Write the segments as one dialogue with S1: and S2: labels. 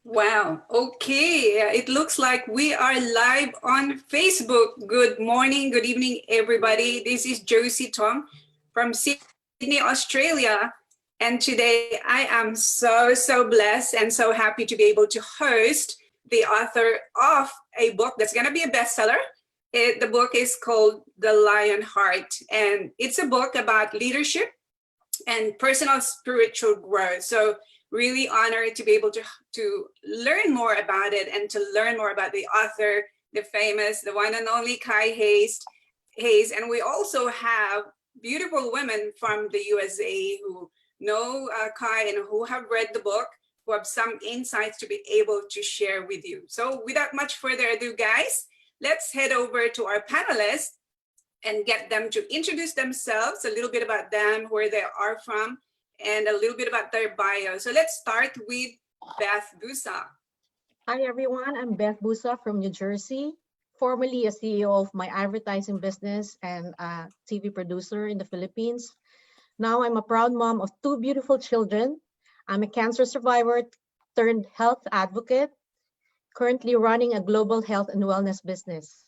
S1: Wow. Okay. It looks like we are live on Facebook. Good morning, good evening, everybody. This is Josie Tong from Sydney, Australia. And today I am so blessed and so happy to be able to host the author of a book that's going to be a bestseller. The book is called The Lion Heart, and it's a book about leadership and personal spiritual growth. So really honored to be able to learn more about it and to learn more about the author, the famous, the one and only Kai Hayes. And we also have beautiful women from the USA who know Kai and who have read the book, who have some insights to be able to share with you. So without much further ado, guys, let's head over to our panelists and get them to introduce themselves, a little bit about them, where they are from, and a little bit about their bio. So let's start with Beth Busa.
S2: Hi everyone, I'm Beth Busa from New Jersey, formerly a CEO of my advertising business and a TV producer in the Philippines. Now I'm a proud mom of two beautiful children. I'm a cancer survivor turned health advocate, currently running a global health and wellness business.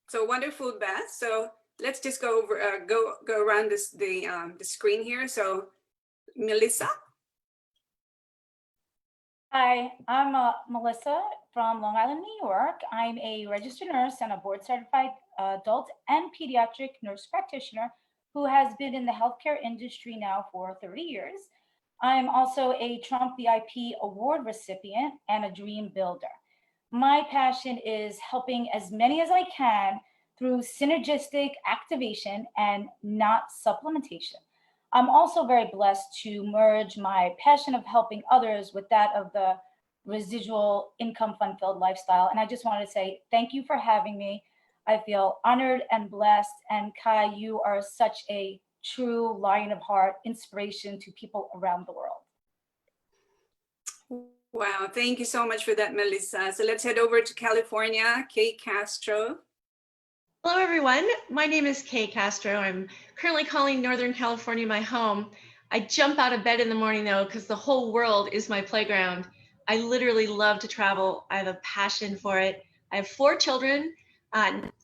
S1: So wonderful, Beth. So let's just go over, go around the screen here. So Melissa.
S3: Hi, I'm Melissa from Long Island, New York. I'm a registered nurse and a board certified adult and pediatric nurse practitioner who has been in the healthcare industry now for 30 years. I'm also a Trump VIP award recipient and a dream builder. My passion is helping as many as I can through synergistic activation and not supplementation. I'm also very blessed to merge my passion of helping others with that of the residual income fun-filled lifestyle. And I just wanted to say thank you for having me. I feel honored and blessed. And Kai, you are such a true lion of heart, inspiration to people around the world.
S1: Wow, thank you so much for that, Melissa. So let's head over to California, Kay Castro.
S4: Hello, everyone. My name is Kay Castro. I'm currently calling Northern California my home. I jump out of bed in the morning, though, because the whole world is my playground. I literally love to travel. I have a passion for it. I have 4 children,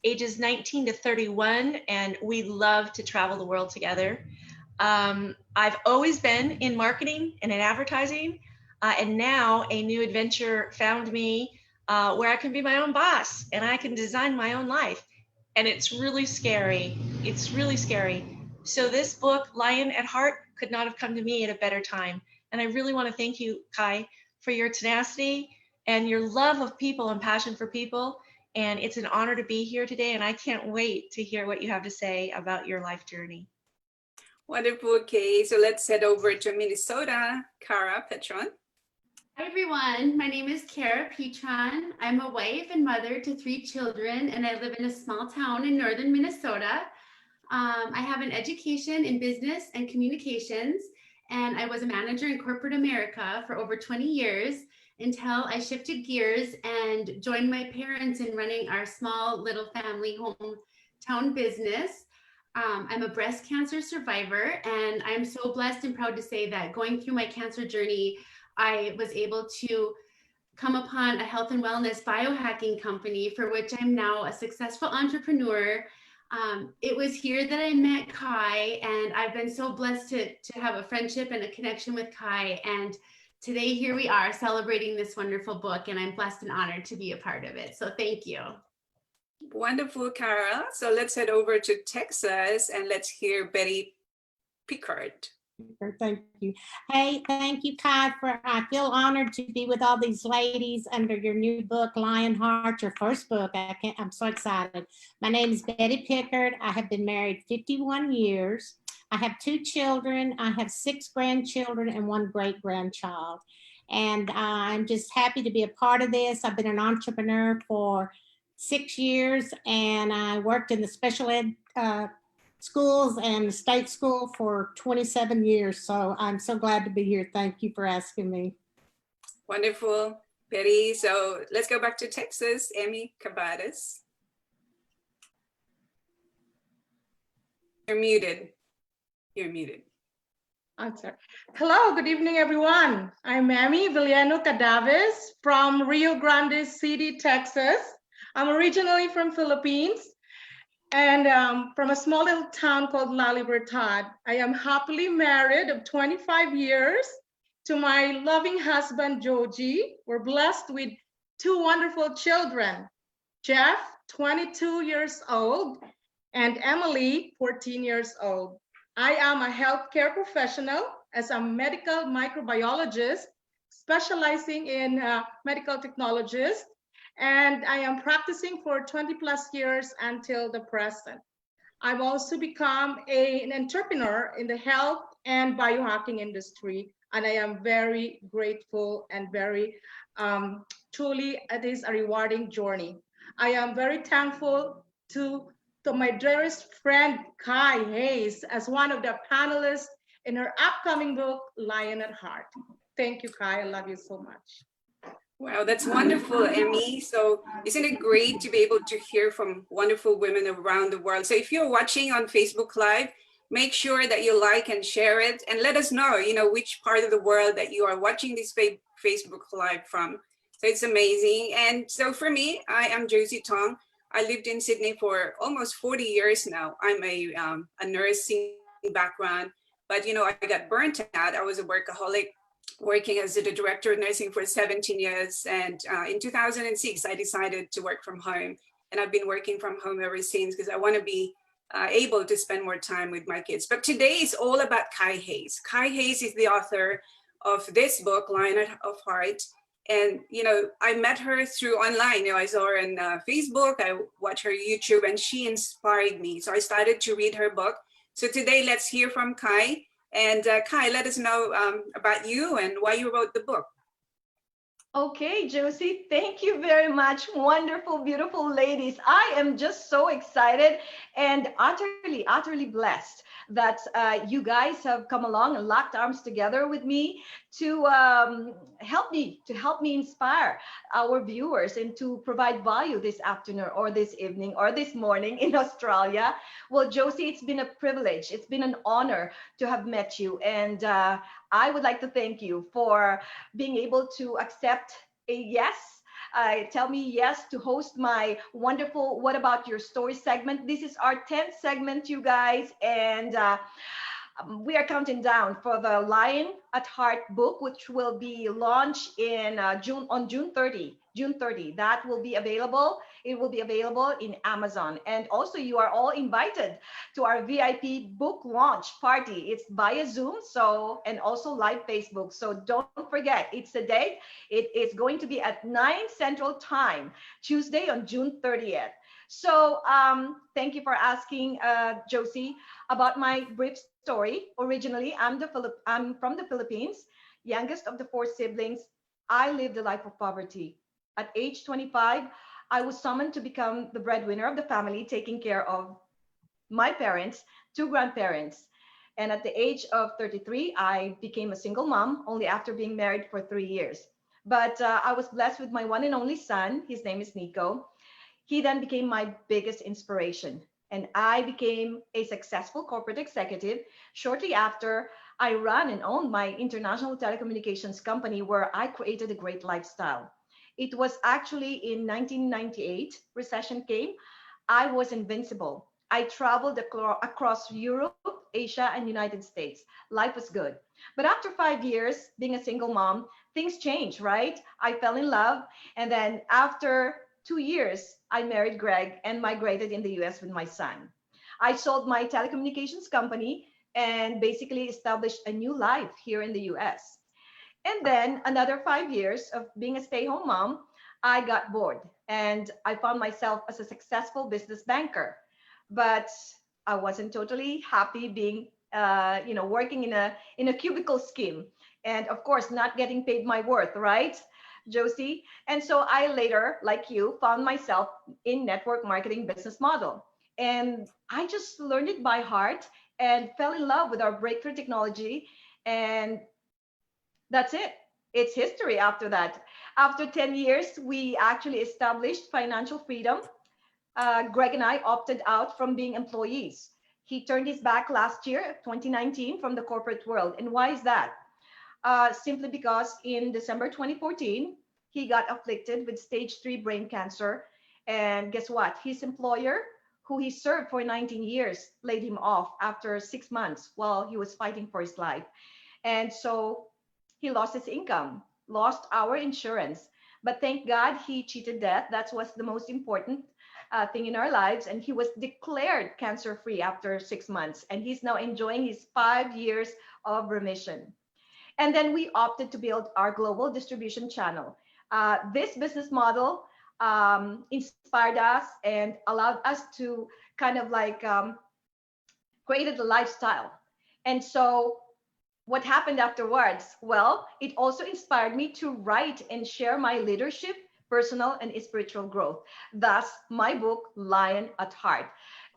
S4: ages 19 to 31, and we love to travel the world together. I've always been in marketing and in advertising, and now a new adventure found me where I can be my own boss and I can design my own life. And it's really scary. It's really scary. So this book, Lion at Heart, could not have come to me at a better time. And I really want to thank you, Kai, for your tenacity and your love of people and passion for people. And it's an honor to be here today. And I can't wait to hear what you have to say about your life journey.
S1: Wonderful, Kay. So let's head over to Minnesota, Cara Petron.
S5: Hi everyone, my name is Cara Petron. I'm a wife and mother to 3 children, and I live in a small town in northern Minnesota. I have an education in business and communications, and I was a manager in corporate America for over 20 years until I shifted gears and joined my parents in running our small little family hometown business. I'm a breast cancer survivor, and I'm so blessed and proud to say that going through my cancer journey, I was able to come upon a health and wellness biohacking company for which I'm now a successful entrepreneur. It was here that I met Kai, and I've been so blessed to have a friendship and a connection with Kai. And today here we are celebrating this wonderful book, and I'm blessed and honored to be a part of it. So thank you.
S1: Wonderful, Cara. So let's head over to Texas and let's hear Betty Pickard.
S6: Thank you. Hey, thank you, Kai. I feel honored to be with all these ladies under your new book, Lion Heart, your first book. I'm so excited. My name is Betty Pickard. I have been married 51 years. I have 2 children. I have 6 grandchildren and 1 great-grandchild. And I'm just happy to be a part of this. I've been an entrepreneur for 6 years, and I worked in the special ed schools and the state school for 27 years. So I'm so glad to be here. Thank you for asking me.
S1: Wonderful, Betty. So let's go back to Texas, Amy Cabadas. You're muted. You're muted.
S7: Answer. Hello, good evening, everyone. I'm Amy Villano Cadaves from Rio Grande City, Texas. I'm originally from Philippines and from a small little town called La Libertad. I am happily married of 25 years to my loving husband, Joji. We're blessed with two wonderful children, Jeff, 22 years old, and Emily, 14 years old. I am a healthcare professional as a medical microbiologist specializing in medical technologist, and I am practicing for 20 plus years until the present. I've also become an entrepreneur in the health and biohacking industry, and I am very grateful and very truly it is a rewarding journey. I am very thankful to my dearest friend Kai Hayes as one of the panelists in her upcoming book, Lion at Heart. Thank you, Kai. I love you so much.
S1: Wow, that's wonderful, Emmy. So isn't it great to be able to hear from wonderful women around the world? So if you're watching on Facebook Live, make sure that you like and share it and let us know, which part of the world that you are watching this Facebook Live from. So it's amazing. And so for me, I am Josie Tong. I lived in Sydney for almost 40 years now. I'm a nursing background, but I got burnt out. I was a workaholic, working as the director of nursing for 17 years. And in 2006, I decided to work from home. And I've been working from home ever since because I want to be able to spend more time with my kids. But today is all about Kai Hayes. Kai Hayes is the author of this book, Lion of Heart. And, I met her through online. I saw her on Facebook, I watched her YouTube, and she inspired me. So I started to read her book. So today, let's hear from Kai. And Kai, let us know about you and why you wrote the book.
S8: Okay, Josie, thank you very much. Wonderful, beautiful ladies. I am just so excited and utterly blessed that you guys have come along and locked arms together with me to help me inspire our viewers and to provide value this afternoon or this evening or this morning in Australia. Well, Josie, it's been a privilege. It's been an honor to have met you. And I would like to thank you for being able to accept a yes. Tell me yes to host my wonderful What About Your Story segment. This is our 10th segment, you guys. And we are counting down for the Lion at Heart book, which will be launched in June 30. That will be available. It will be available in Amazon. And also you are all invited to our VIP book launch party. It's via Zoom, and also live Facebook. So don't forget, it's the date. It is going to be at 9 Central Time, Tuesday on June 30th. So thank you for asking, Josie, about my brief story. Originally, I'm from the Philippines, youngest of the 4 siblings. I lived a life of poverty. At age 25, I was summoned to become the breadwinner of the family, taking care of my parents, 2 grandparents. And at the age of 33, I became a single mom, only after being married for 3 years. But I was blessed with my one and only son. His name is Nico. He then became my biggest inspiration. And I became a successful corporate executive. Shortly after, I ran and owned my international telecommunications company where I created a great lifestyle. It was actually in 1998, recession came. I was invincible. I traveled across Europe, Asia, and United States. Life was good. But after 5 years being a single mom, things changed, right? I fell in love. And then after 2 years, I married Greg and migrated in the US with my son. I sold my telecommunications company and basically established a new life here in the US. And then another 5 years of being a stay-home mom, I got bored and I found myself as a successful business banker. But I wasn't totally happy being, working in a cubicle scheme, and of course not getting paid my worth, right, Josie? And so I later, like you, found myself in network marketing business model, and I just learned it by heart and fell in love with our breakthrough technology, and that's it. It's history after that. After 10 years, we actually established financial freedom. Greg and I opted out from being employees. He turned his back last year, 2019, from the corporate world. And why is that? Simply because in December 2014, he got afflicted with stage 3 brain cancer. And guess what? His employer, who he served for 19 years, laid him off after 6 months while he was fighting for his life. And so he lost his income, lost our insurance. But thank God he cheated death. That was the most important thing in our lives. And he was declared cancer-free after 6 months. And he's now enjoying his 5 years of remission. And then we opted to build our global distribution channel. This business model inspired us and allowed us to kind of like created a lifestyle. And so what happened afterwards? Well, it also inspired me to write and share my leadership, personal and spiritual growth. Thus, my book, Lion at Heart.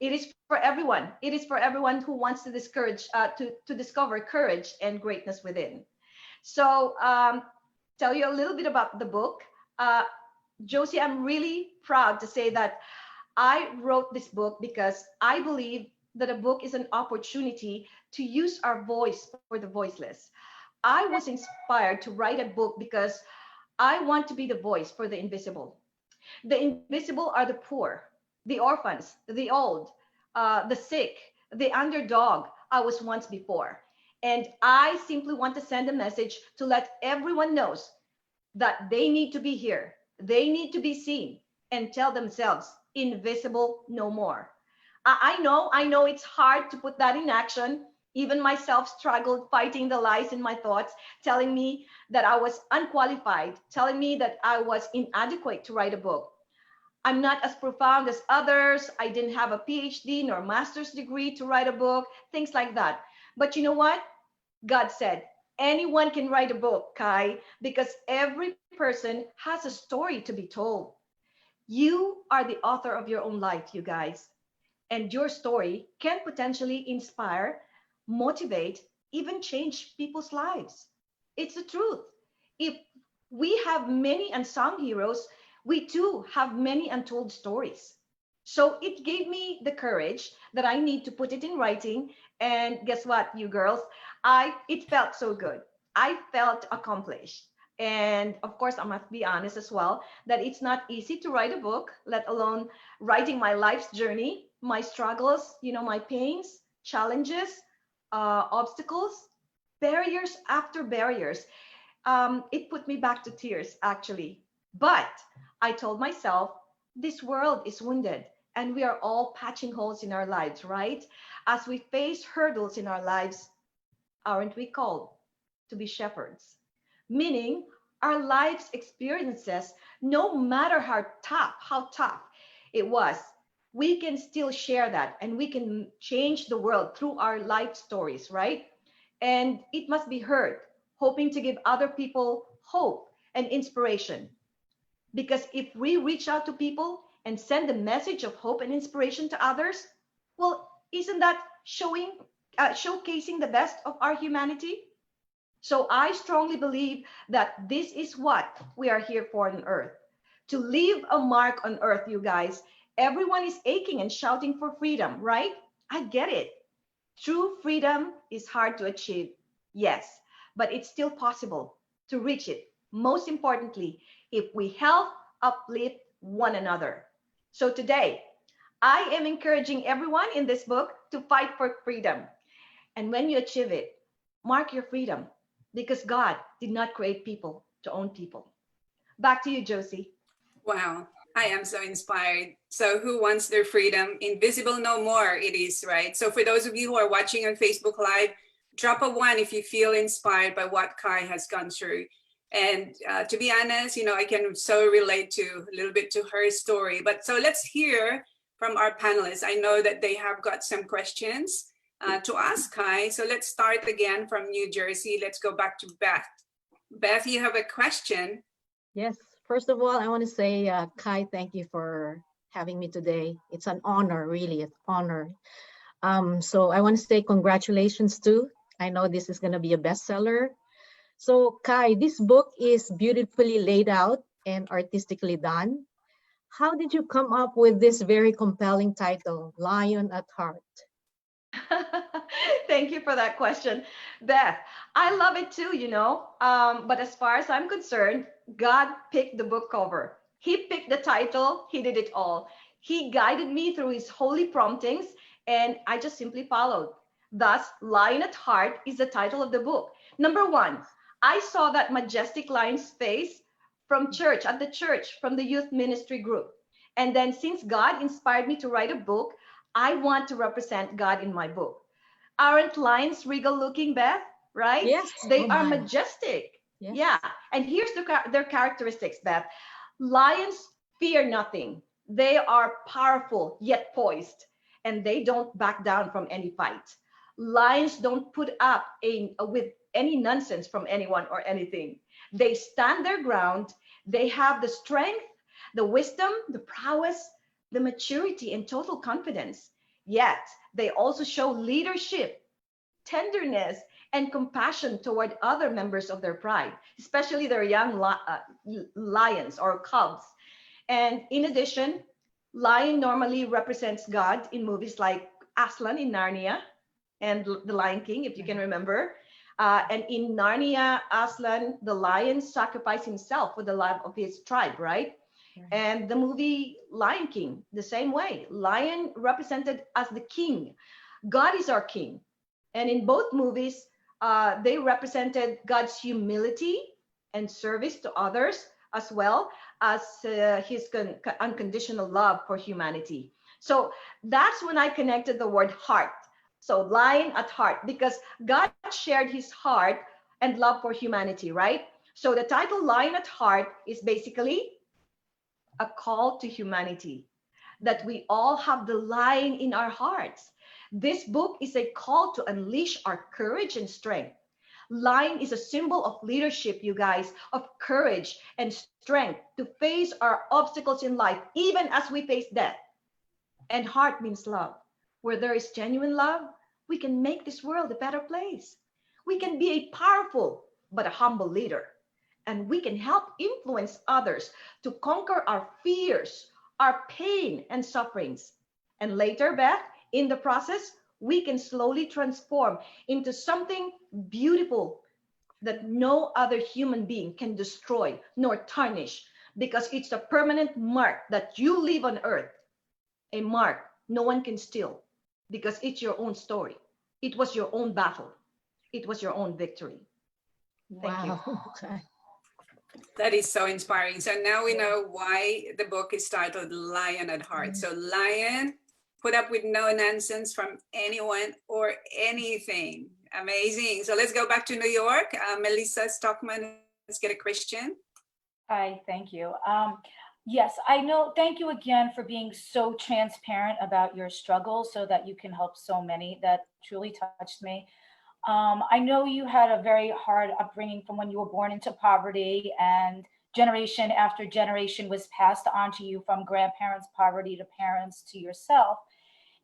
S8: It is for everyone. It is for everyone who wants to discover courage and greatness within. So tell you a little bit about the book. Josie, I'm really proud to say that I wrote this book because I believe that a book is an opportunity to use our voice for the voiceless. I was inspired to write a book because I want to be the voice for the invisible. The invisible are the poor, the orphans, the old, the sick, the underdog I was once before. And I simply want to send a message to let everyone knows that they need to be here. They need to be seen and tell themselves, invisible no more. I know it's hard to put that in action. Even myself struggled fighting the lies in my thoughts, telling me that I was unqualified, telling me that I was inadequate to write a book. I'm not as profound as others. I didn't have a PhD nor master's degree to write a book, things like that. But you know what? God said, anyone can write a book, Kai, because every person has a story to be told. You are the author of your own life, you guys. And your story can potentially inspire, motivate, even change people's lives. It's the truth. If we have many unsung heroes, we too have many untold stories. So it gave me the courage that I need to put it in writing. And guess what, you girls? It felt so good. I felt accomplished. And of course, I must be honest as well, that it's not easy to write a book, let alone writing my life's journey, my struggles, my pains, challenges, obstacles, barriers after barriers. It put me back to tears, actually. But I told myself, this world is wounded and we are all patching holes in our lives, right? As we face hurdles in our lives, aren't we called to be shepherds? Meaning our life's experiences, no matter how tough it was, we can still share that and we can change the world through our life stories, right? And it must be heard, hoping to give other people hope and inspiration. Because if we reach out to people and send a message of hope and inspiration to others, well, isn't that showcasing the best of our humanity? So I strongly believe that this is what we are here for on earth, to leave a mark on earth, you guys. Everyone is aching and shouting for freedom, right? I get it. True freedom is hard to achieve, yes, but it's still possible to reach it. Most importantly, if we help uplift one another. So today, I am encouraging everyone in this book to fight for freedom. And when you achieve it, mark your freedom, because God did not create people to own people. Back to you, Josie.
S1: Wow, I am so inspired. So who wants their freedom? Invisible no more, it is, right? So for those of you who are watching on Facebook Live, drop a 1 if you feel inspired by what Kai has gone through. And to be honest, I can so relate to a little bit to her story. But so let's hear from our panelists. I know that they have got some questions to ask Kai. So let's start again from New Jersey. Let's go back to Beth. Beth, you have a question.
S2: Yes. First of all, I want to say, Kai, thank you for having me today. It's an honor, really, an honor. So I want to say congratulations too. I know this is going to be a bestseller. So Kai, this book is beautifully laid out and artistically done. How did you come up with this very compelling title, Lion at Heart?
S8: Thank you for that question, Beth. I love it too, you know. But as far as I'm concerned, God picked the book cover. He picked the title. He did it all. He guided me through his holy promptings, and I just simply followed. Thus, Lion at Heart is the title of the book. Number one, I saw that majestic lion's face from church, at the church, from the youth ministry group. And then, since God inspired me to write a book, I want to represent God in my book. Aren't lions regal looking, Beth? Right?
S2: Yes.
S8: They
S2: Oh
S8: are
S2: my.
S8: majestic.
S2: Yes.
S8: Yeah. And here's their characteristics, Beth. Lions fear nothing. They are powerful yet poised, and they don't back down from any fight. Lions don't put up with any nonsense from anyone or anything. They stand their ground. They have the strength, the wisdom, the prowess, the maturity, and total confidence. Yet they also show leadership, tenderness, and compassion toward other members of their pride, especially their young lions or cubs. And in addition, lion normally represents God in movies like Aslan in Narnia and The Lion King, if you can remember. And in Narnia, Aslan, the lion, sacrificed himself for the love of his tribe, right? And the movie Lion King, the same way. Lion represented as the king. God is our king. And in both movies, they represented God's humility and service to others, as well as his unconditional love for humanity. So that's when I connected the word heart. So lion at heart, because God shared his heart and love for humanity, right? So the title Lion at Heart is basically a call to humanity, that we all have the lion in our hearts. This book is a call to unleash our courage and strength. Lion is a symbol of leadership, you guys, of courage and strength to face our obstacles in life, even as we face death. And heart means love. Where there is genuine love, we can make this world a better place. We can be a powerful but a humble leader. And we can help influence others to conquer our fears, our pain and sufferings. And later, Beth, in the process, we can slowly transform into something beautiful that no other human being can destroy nor tarnish, because it's a permanent mark that you leave on earth, a mark no one can steal, because it's your own story. It was your own battle. It was your own victory. Thank you.
S2: Wow. Okay.
S1: That is so inspiring. So now we know why the book is titled Lion at Heart. So lion, put up with no nonsense from anyone or anything. Amazing. So let's go back to New York. Melissa Stockman, let's get a question.
S3: Hi, thank you. Yes, I know. Thank you again for being so transparent about your struggles so that you can help so many. That truly touched me. I know you had a very hard upbringing from when you were born into poverty, and generation after generation was passed on to you from grandparents' poverty to parents to yourself.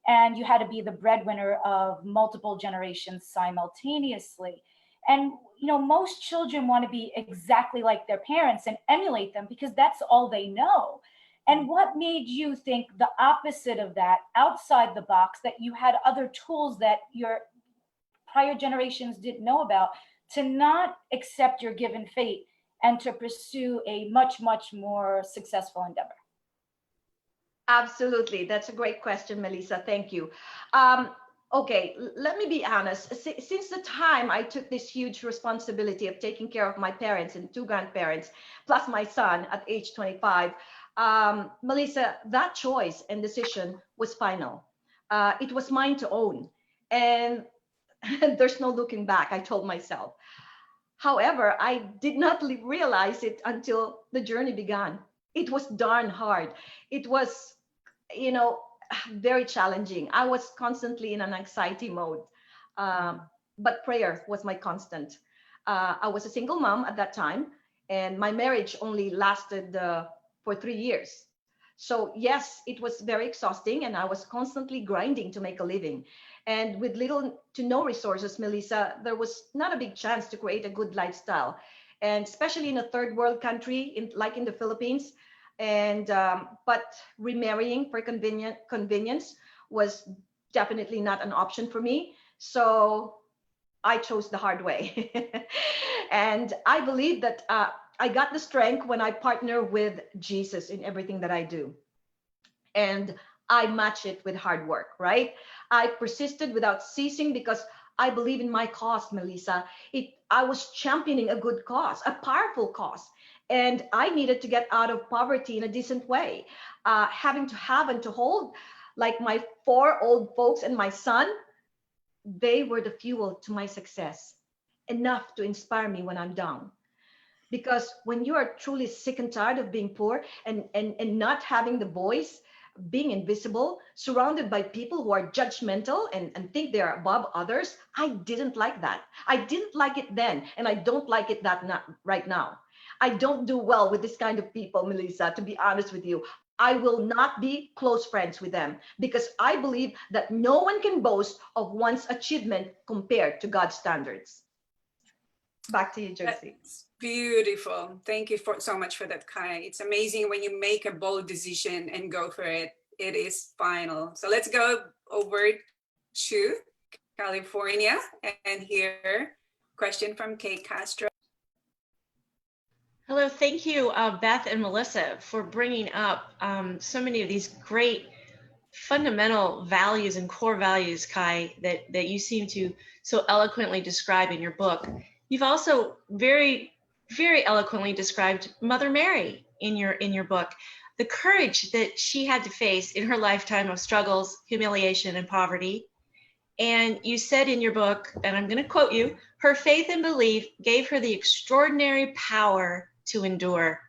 S3: And you had to be the breadwinner of multiple generations simultaneously. And you know, most children want to be exactly like their parents and emulate them because that's all they know. And what made you think the opposite of that, outside the box, that you had other tools that your prior generations didn't know about, to not accept your given fate and to pursue a much, much more successful endeavor?
S8: Absolutely. That's a great question, Melissa. Thank you. Okay, let me be honest. Since the time I took this huge responsibility of taking care of my parents and two grandparents, plus my son at age 25, Melissa, that choice and decision was final. It was mine to own. And there's no looking back, I told myself. However, I did not realize it until the journey began. It was darn hard. It was, you know, very challenging. I was constantly in an anxiety mode, but prayer was my constant. I was a single mom at that time, and my marriage only lasted for 3 years. So yes, it was very exhausting, and I was constantly grinding to make a living. And with little to no resources, Melissa, there was not a big chance to create a good lifestyle, and especially in a third world country like in the Philippines. And but remarrying for convenience was definitely not an option for me. So I chose the hard way. And I believe that I got the strength when I partner with Jesus in everything that I do. And I match it with hard work, right? I persisted without ceasing because I believe in my cause, Melissa. I was championing a good cause, a powerful cause. And I needed to get out of poverty in a decent way. Having to have and to hold, like my 4 old folks and my son, they were the fuel to my success, enough to inspire me when I'm down. Because when you are truly sick and tired of being poor and not having the voice, being invisible, surrounded by people who are judgmental and think they are above others, I didn't like that. I didn't like it then, and I don't like it right now. I don't do well with this kind of people, Melissa, to be honest with you. I will not be close friends with them because I believe that no one can boast of one's achievement compared to God's standards. Back to you, Josie.
S1: That's beautiful. Thank you so much for that, Kai. It's amazing when you make a bold decision and go for it. It is final. So let's go over to California and hear question from Kay Castro.
S4: Hello, thank you, Beth and Melissa, for bringing up so many of these great fundamental values and core values, Kai, that you seem to so eloquently describe in your book. You've also very, very eloquently described Mother Mary in your book, the courage that she had to face in her lifetime of struggles, humiliation, and poverty. And you said in your book, and I'm going to quote you, her faith and belief gave her the extraordinary power to endure.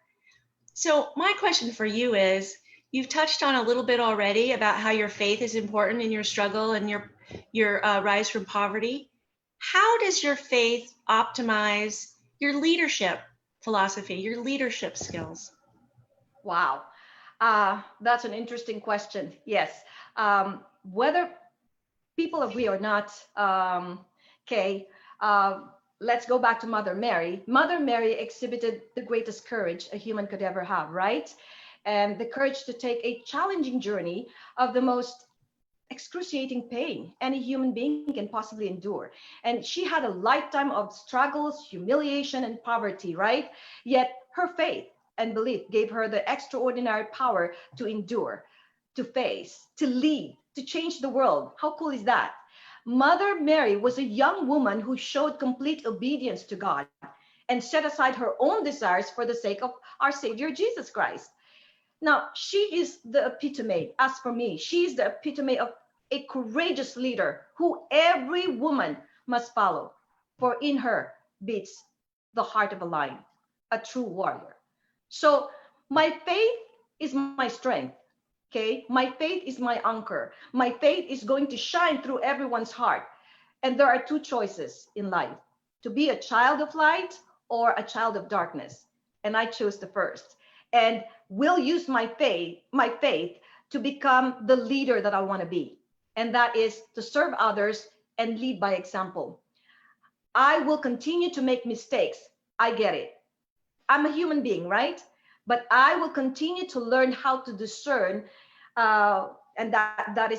S4: So my question for you is, you've touched on a little bit already about how your faith is important in your struggle and your rise from poverty. How does your faith optimize your leadership philosophy, your leadership skills?
S8: Wow. That's an interesting question. Yes. Whether people agree or not, Kay, let's go back to Mother Mary. Mother Mary exhibited the greatest courage a human could ever have, right? And the courage to take a challenging journey of the most excruciating pain any human being can possibly endure. And she had a lifetime of struggles, humiliation, and poverty, right? Yet her faith and belief gave her the extraordinary power to endure, to face, to lead, to change the world. How cool is that? Mother Mary was a young woman who showed complete obedience to God and set aside her own desires for the sake of our Savior Jesus Christ. Now, she is the epitome, as for me, she is the epitome of a courageous leader who every woman must follow, for in her beats the heart of a lion, a true warrior. So my faith is my strength. Okay, my faith is my anchor. My faith is going to shine through everyone's heart. And there are 2 choices in life: to be a child of light or a child of darkness. And I chose the first. And will use my faith to become the leader that I want to be. And that is to serve others and lead by example. I will continue to make mistakes. I get it. I'm a human being, right? But I will continue to learn how to discern, and that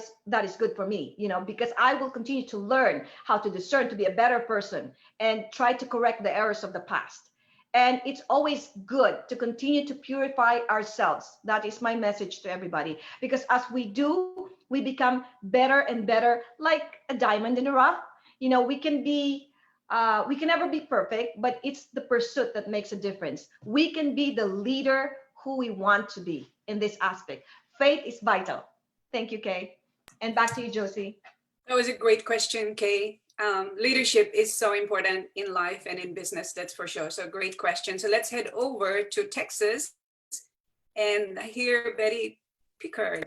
S8: is good for me, because I will continue to learn how to discern, to be a better person and try to correct the errors of the past. And it's always good to continue to purify ourselves. That is my message to everybody, because as we do, we become better and better, like a diamond in the rough. We can never be perfect, but it's the pursuit that makes a difference. We can be the leader who we want to be in this aspect. Faith is vital. Thank you, Kay. And back to you, Josie.
S1: That was a great question, Kay. Leadership is so important in life and in business, that's for sure. So great question. So let's head over to Texas and hear Betty Pickard.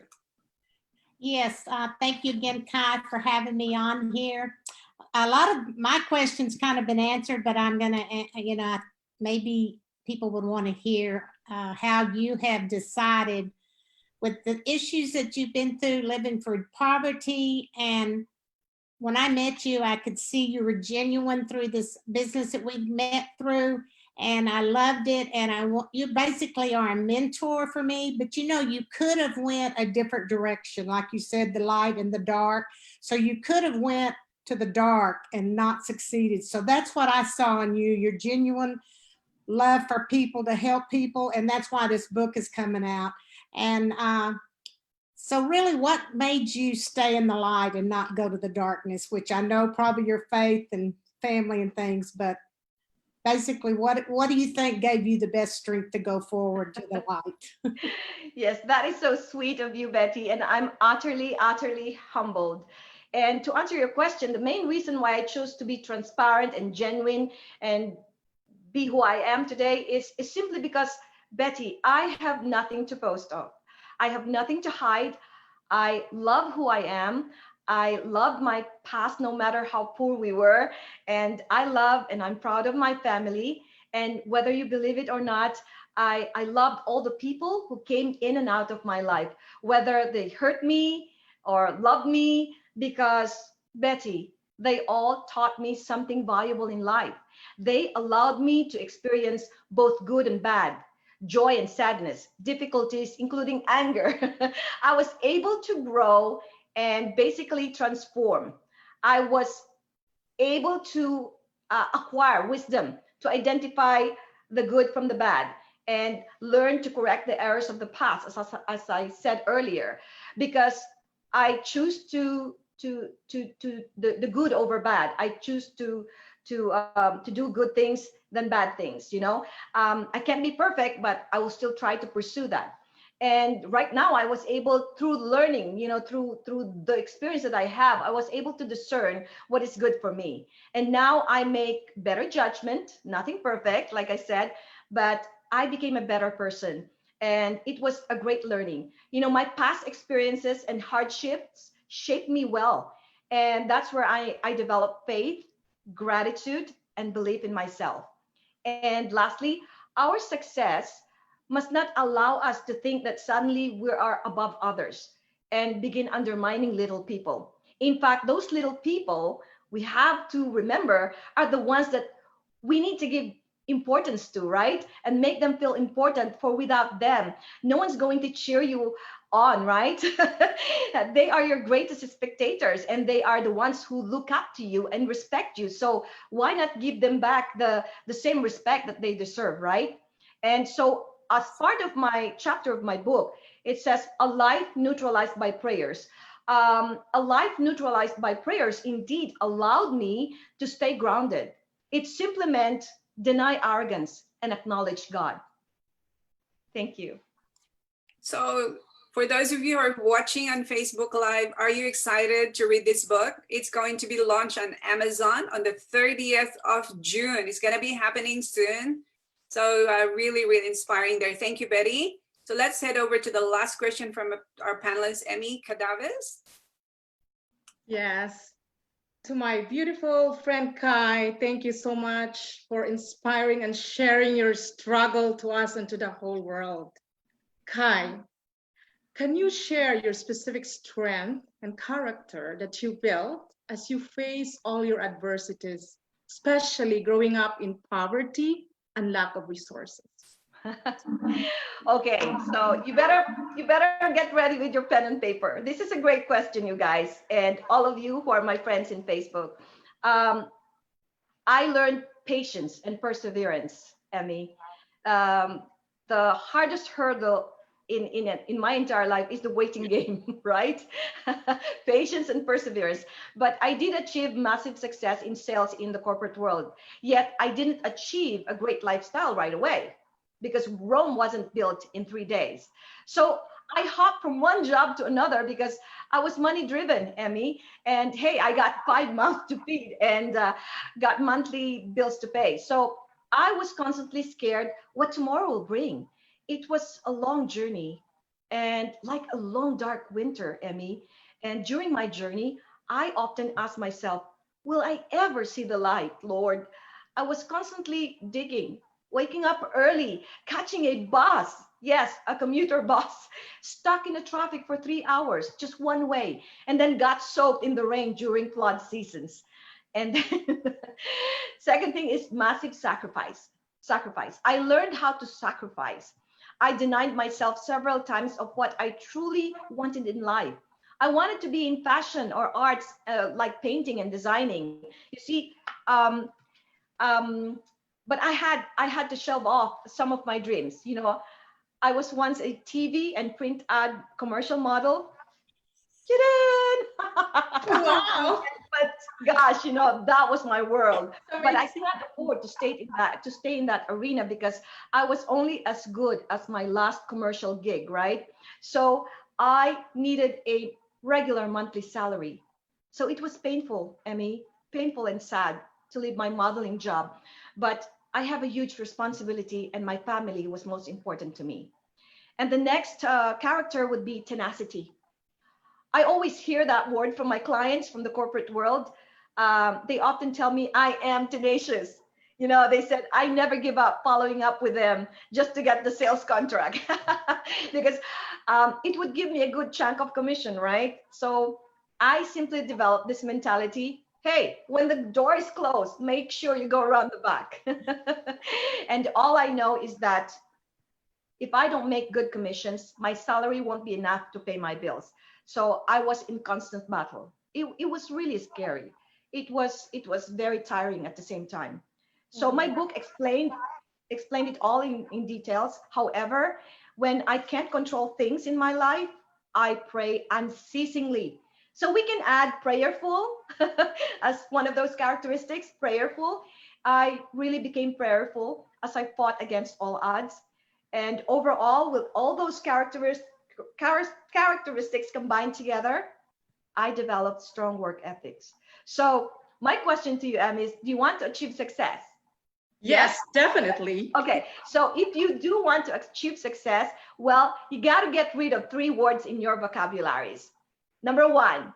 S6: Yes, thank you again, Kai, for having me on here. A lot of my questions kind of been answered, but I'm gonna, maybe people would want to hear how you have decided with the issues that you've been through, living through poverty. And when I met you, I could see you were genuine through this business that we've met through. and I loved it. And I want you basically are a mentor for me, but you know, you could have went a different direction. Like you said, the light and the dark. So you could have went to the dark and not succeeded. So that's what I saw in you, your genuine love for people, to help people. And that's why this book is coming out. And so really, what made you stay in the light and not go to the darkness, which I know probably your faith and family and things, but basically, what do you think gave you the best strength to go forward to the light?
S8: Yes, that is so sweet of you, Betty. And I'm utterly, utterly humbled. And to answer your question, the main reason why I chose to be transparent and genuine and be who I am today is simply because, Betty, I have nothing to boast of. I have nothing to hide. I love who I am. I love my past, no matter how poor we were. And I love and I'm proud of my family. And whether you believe it or not, I loved all the people who came in and out of my life, whether they hurt me or loved me, because, Betty, they all taught me something valuable in life. They allowed me to experience both good and bad, joy and sadness, difficulties, including anger. I was able to grow and basically transform. I was able to acquire wisdom to identify the good from the bad and learn to correct the errors of the past, as I said earlier, because I choose to the good over bad. I choose to do good things than bad things. You know, I can't be perfect, but I will still try to pursue that. And right now, I was able, through learning, you know, through the experience that I have, I was able to discern what is good for me. And now I make better judgment. Nothing perfect, like I said, but I became a better person. And it was a great learning. You know, my past experiences and hardships shaped me well. And that's where I developed faith, gratitude, and belief in myself. And lastly, our success must not allow us to think that suddenly we are above others and begin undermining little people. In fact, those little people, we have to remember, are the ones that we need to give importance to, right? And make them feel important, for without them, no one's going to cheer you on, right? They are your greatest spectators, and they are the ones who look up to you and respect you. So why not give them back the same respect that they deserve, right? And so as part of my chapter of my book, it says a life neutralized by prayers. A life neutralized by prayers indeed allowed me to stay grounded. It simply meant deny arrogance and acknowledge God. Thank you.
S1: So for those of you who are watching on Facebook Live, are you excited to read this book? It's going to be launched on Amazon on the 30th of June. It's going to be happening soon. So really, really inspiring there. Thank you, Betty. So let's head over to the last question from our panelist, Emmy Cadaves.
S7: Yes. To my beautiful friend Kai, thank you so much for inspiring and sharing your struggle to us and to the whole world. Kai, can you share your specific strength and character that you built as you face all your adversities, especially growing up in poverty and lack of resources?
S8: Okay, so you better get ready with your pen and paper. This is a great question, you guys, and all of you who are my friends in Facebook. I learned patience and perseverance, Emmy. The hardest hurdle in my entire life is the waiting game, right? Patience and perseverance. But I did achieve massive success in sales in the corporate world. Yet I didn't achieve a great lifestyle right away, because Rome wasn't built in 3 days. So I hopped from one job to another because I was money driven, Emmy. And hey, I got 5 mouths to feed and got monthly bills to pay. So I was constantly scared what tomorrow will bring. It was a long journey and like a long, dark winter, Emmy. And during my journey, I often asked myself, will I ever see the light, Lord? I was constantly digging, waking up early, catching a bus. Yes, a commuter bus, stuck in the traffic for 3 hours, just one way, and then got soaked in the rain during flood seasons. And then second thing is massive sacrifice. Sacrifice. I learned how to sacrifice. I denied myself several times of what I truly wanted in life. I wanted to be in fashion or arts, like painting and designing. You see, um, but I had to shove off some of my dreams. You know, I was once a TV and print ad commercial model.
S7: Wow.
S8: But gosh, you know, that was my world. But I
S7: Amazing.
S8: can't afford to stay in that arena because I was only as good as my last commercial gig, right? So I needed a regular monthly salary. So it was painful, Emmy, painful and sad to leave my modeling job. But I have a huge responsibility, and my family was most important to me. And the next character would be tenacity. I always hear that word from my clients from the corporate world. They often tell me I am tenacious. You know, they said I never give up following up with them just to get the sales contract because it would give me a good chunk of commission, right? So I simply developed this mentality. Hey, when the door is closed, make sure you go around the back. And all I know is that if I don't make good commissions, my salary won't be enough to pay my bills. So I was in constant battle. It was really scary. It was very tiring at the same time. So my book explained it all in details. However, when I can't control things in my life, I pray unceasingly. So we can add prayerful as one of those characteristics, prayerful. I really became prayerful as I fought against all odds. And overall, with all those characteristics combined together, I developed strong work ethics. So my question to you, Em, is do you want to achieve success?
S7: Yes, definitely.
S8: Okay, so if you do want to achieve success, well, you got to get rid of 3 words in your vocabularies. Number 1,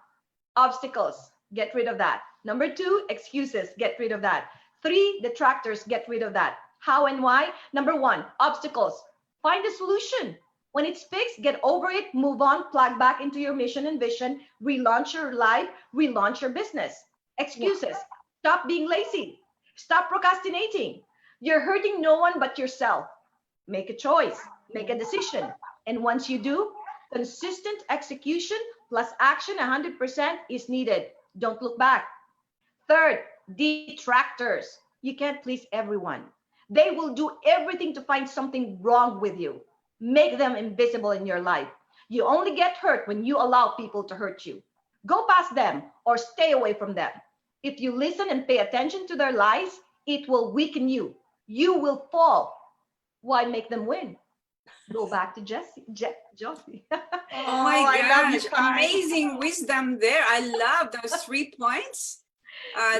S8: obstacles, get rid of that. Number 2, excuses, get rid of that. 3, detractors, get rid of that. How and why? Number 1, obstacles, find a solution. When it's fixed, get over it, move on, plug back into your mission and vision, relaunch your life, relaunch your business. Excuses, stop being lazy, stop procrastinating. You're hurting no one but yourself. Make a choice, make a decision. And once you do, consistent execution plus action 100% is needed. Don't look back. Third, detractors. You can't please everyone. They will do everything to find something wrong with you. Make them invisible in your life. You only get hurt when you allow people to hurt you. Go past them or stay away from them. If you listen and pay attention to their lies, it will weaken you. You will fall. Why make them win? Go back to Josie.
S1: Oh my
S7: I love you,
S1: gosh,
S7: Kai.
S1: amazing wisdom there. I love those 3 points.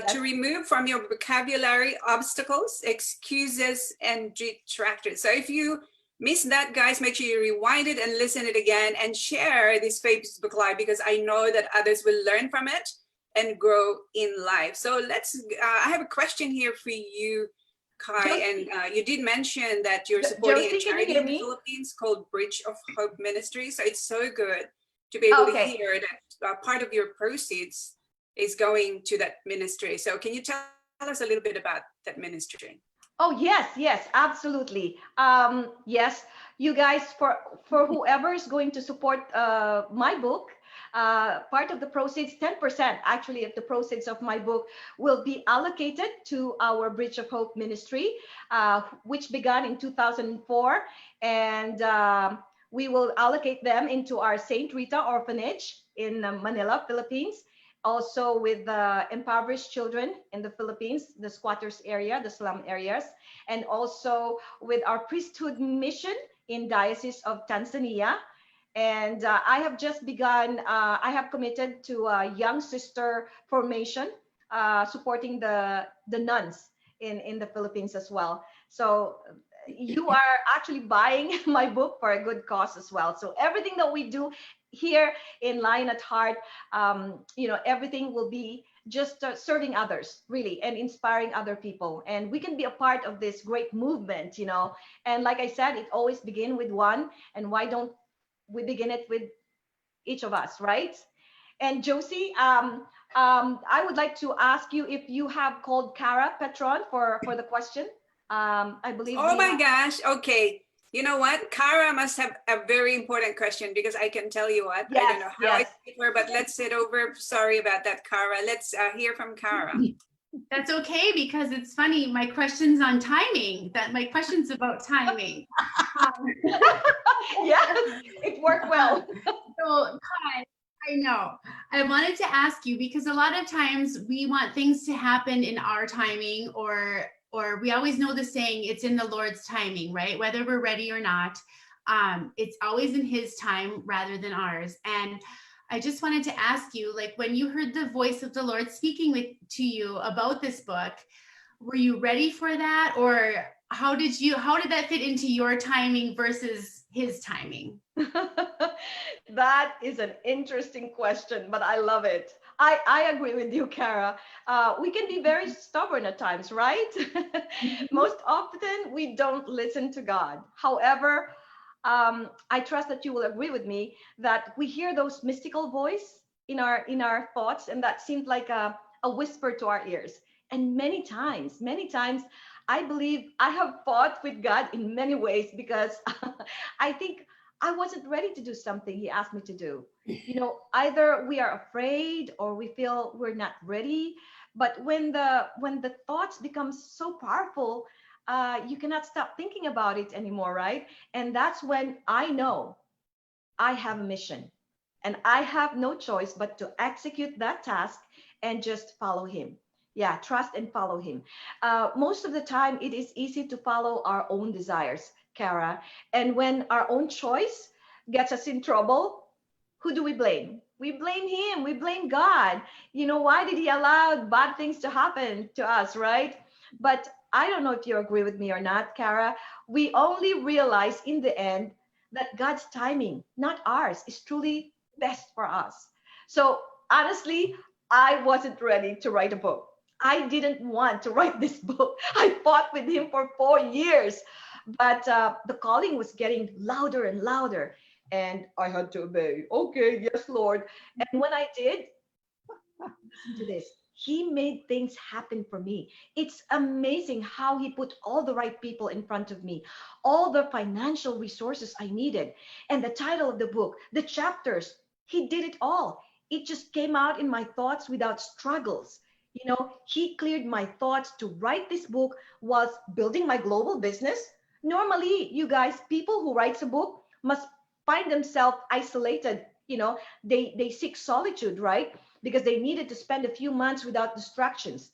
S1: To remove from your vocabulary obstacles, excuses, and detractors. So if you missed that, guys, make sure you rewind it and listen it again and share this Facebook Live because I know that others will learn from it and grow in life. So let's, I have a question here for you, Kai,
S8: Josie.
S1: and you did mention that you're supporting
S8: Josie,
S1: a
S8: can you
S1: charity
S8: hear
S1: in the
S8: me?
S1: Philippines called Bridge of Hope Ministry. So it's so good to be able to
S8: Okay.
S1: hear that part of your proceeds is going to that ministry. So can you tell us a little bit about that ministry?
S8: Oh, yes, absolutely. Yes, you guys, for whoever is going to support my book, part of the proceeds, 10% actually of the proceeds of my book will be allocated to our Bridge of Hope ministry, which began in 2004. And we will allocate them into our St. Rita orphanage in Manila, Philippines. Also with the impoverished children in the Philippines, the squatters area, the slum areas, and also with our priesthood mission in Diocese of Tanzania. And I have just begun, I have committed to a young sister formation, supporting the nuns in the Philippines as well. So you are actually buying my book for a good cause as well. So everything that we do here in Lion at Heart, everything will be just serving others, really, and inspiring other people. And we can be a part of this great movement, And like I said, it always begins with one. And why don't we begin it with each of us, right? And Josie, I would like to ask you if you have called Cara Petron for the question. I believe.
S1: Oh
S8: we
S1: my
S8: have-
S1: gosh. Okay. You know what? Kara must have a very important question because I can tell you what. I don't
S8: Yes,
S1: know how I
S8: yes.
S1: speak her, but let's sit over. Sorry about that, Kara. Let's hear from Kara.
S5: That's okay because it's funny. My question's on timing. My question's about timing.
S8: Yes, it worked well.
S5: So, Kai, I know. I wanted to ask you because a lot of times we want things to happen in our timing, or we always know the saying, it's in the Lord's timing, right? Whether we're ready or not, it's always in His time rather than ours. And I just wanted to ask you, like, when you heard the voice of the Lord speaking to you about this book, were you ready for that, or how did that fit into your timing versus His timing?
S8: That is an interesting question, but I love it. I agree with you, Kara. We can be very stubborn at times, right? Most often, we don't listen to God. However, I trust that you will agree with me that we hear those mystical voice in our thoughts, and that seemed like a whisper to our ears. And many times, I believe I have fought with God in many ways because I think I wasn't ready to do something He asked me to do. You know, either we are afraid or we feel we're not ready. But when the thoughts become so powerful, you cannot stop thinking about it anymore, right? And that's when I know I have a mission, and I have no choice but to execute that task and just follow Him. Yeah, trust and follow Him. Most of the time, it is easy to follow our own desires, Kara. And when our own choice gets us in trouble, who do we blame? We blame Him. We blame God. You know, why did He allow bad things to happen to us, right? But I don't know if you agree with me or not, Kara. We only realize in the end that God's timing, not ours, is truly best for us. So honestly, I wasn't ready to write a book. I didn't want to write this book. I fought with Him for 4 years, but the calling was getting louder and louder, and I had to obey. Okay, yes, Lord. And when I did, listen to this. He made things happen for me. It's amazing how He put all the right people in front of me, all the financial resources I needed, and the title of the book, the chapters. He did it all. It just came out in my thoughts without struggles. You know, He cleared my thoughts to write this book was building my global business. Normally, you guys, people who writes a book must find themselves isolated. You know, they seek solitude, right? Because they needed to spend a few months without distractions.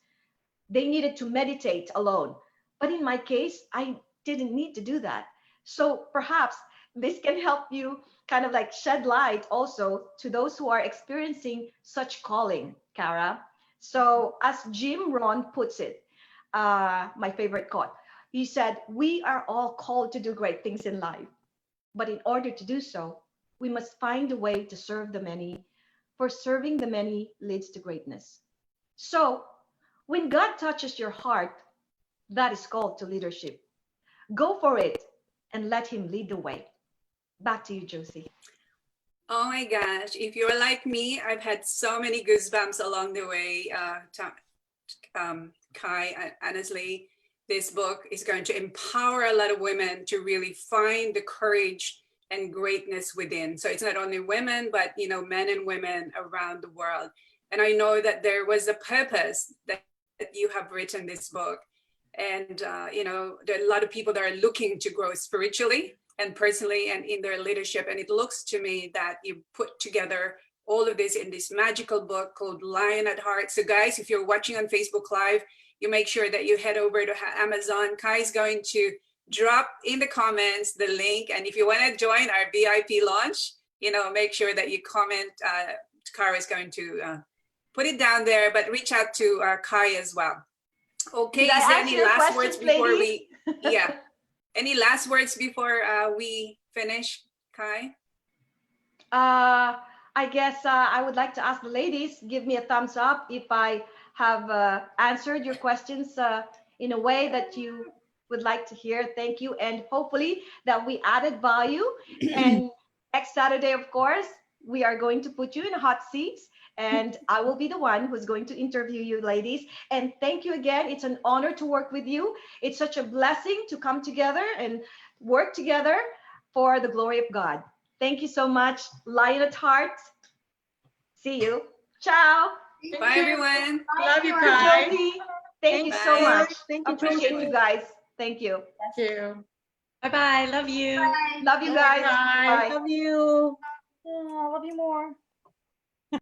S8: They needed to meditate alone. But in my case, I didn't need to do that. So perhaps this can help you kind of like shed light also to those who are experiencing such calling, Kara. So as Jim Rohn puts it, my favorite quote, he said, "We are all called to do great things in life. But in order to do so, we must find a way to serve the many, for serving the many leads to greatness." So when God touches your heart, that is called to leadership. Go for it and let Him lead the way. Back to you, Josie.
S1: Oh my gosh. If you're like me, I've had so many goosebumps along the way. Kai, honestly, this book is going to empower a lot of women to really find the courage and greatness within. So it's not only women, but men and women around the world. And I know that there was a purpose that you have written this book. And there are a lot of people that are looking to grow spiritually and personally and in their leadership. And it looks to me that you put together all of this in this magical book called Lion at Heart. So guys, if you're watching on Facebook Live, you make sure that you head over to Amazon. Kai is going to drop in the comments the link. And if you want to join our VIP launch, make sure that you comment. Kara is going to put it down there, but reach out to Kai as well. Okay,
S8: Did I
S1: is there
S8: answer
S1: any
S8: your
S1: last
S8: questions,
S1: words before
S8: ladies?
S1: Any last words before we finish, Kai?
S8: I guess I would like to ask the ladies, give me a thumbs up if I have answered your questions in a way that you would like to hear. Thank you. And hopefully that we added value. And next Saturday, of course, we are going to put you in hot seats and I will be the one who's going to interview you, ladies. And thank you again. It's an honor to work with you. It's such a blessing to come together and work together for the glory of God. Thank you so much. Lion at Heart. See you. Ciao.
S1: Bye, everyone.
S7: Love you
S8: Thank you,
S7: guys.
S8: Josie. Thank you so
S1: Bye.
S8: much.
S2: Thank you,
S8: Appreciate
S2: Josie.
S8: you guys. Thank you.
S7: Thank you.
S4: Bye-bye. Love you.
S8: Love you guys.
S7: Bye.
S8: Bye.
S2: Love you.
S3: Yeah, I love you more.